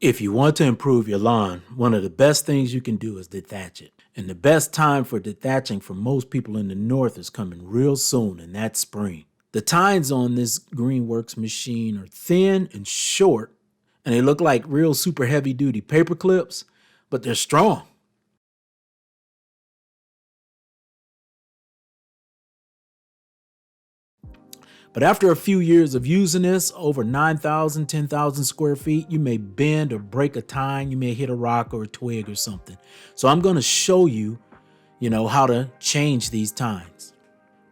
If you want to improve your lawn, one of the best things you can do is dethatch it. And the best time for dethatching for most people in the north is coming real soon, and that's spring. The tines on this Greenworks machine are thin and short, and they look like real super heavy duty paper clips, but they're strong. But after a few years of using this, over 9,000, 10,000 square feet, you may bend or break a tine, you may hit a rock or a twig or something. So I'm gonna show you, how to change these tines.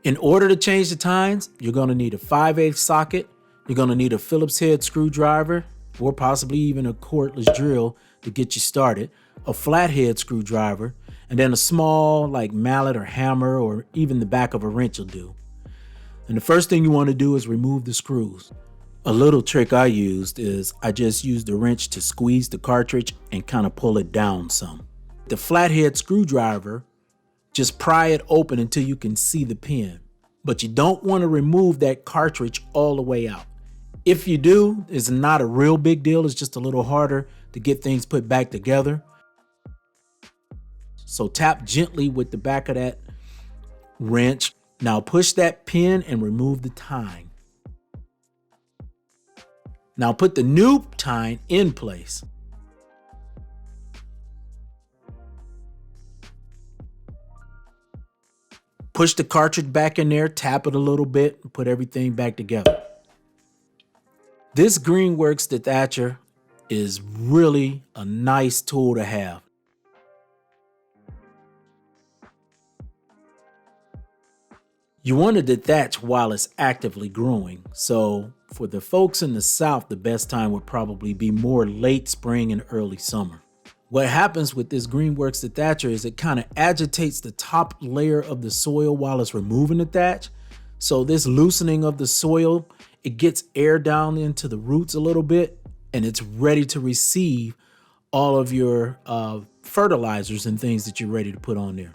In order to change the tines, you're gonna need a 5/8 socket, you're gonna need a Phillips head screwdriver, or possibly even a cordless drill to get you started, a flathead screwdriver, and then a small like mallet or hammer, or even the back of a wrench will do. And the first thing you want to do is remove the screws. A little trick I used is I just used the wrench to squeeze the cartridge and kind of pull it down some. The flathead screwdriver, just pry it open until you can see the pin. But you don't want to remove that cartridge all the way out. If you do, it's not a real big deal. It's just a little harder to get things put back together. So tap gently with the back of that wrench. Now push that pin and remove the tine. Now put the new tine in place. Push the cartridge back in there, tap it a little bit, and put everything back together. This Greenworks dethatcher is really a nice tool to have. You want to dethatch while it's actively growing. So for the folks in the south, the best time would probably be more late spring and early summer. What happens with this Greenworks dethatcher is it kind of agitates the top layer of the soil while it's removing the thatch. So this loosening of the soil, it gets air down into the roots a little bit, and it's ready to receive all of your fertilizers and things that you're ready to put on there.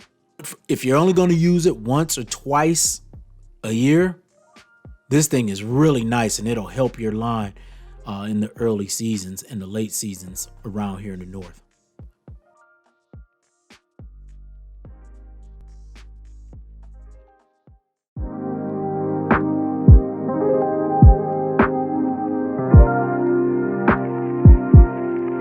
If you're only going to use it once or twice a year, this thing is really nice, and it'll help your lawn in the early seasons and the late seasons around here in the north.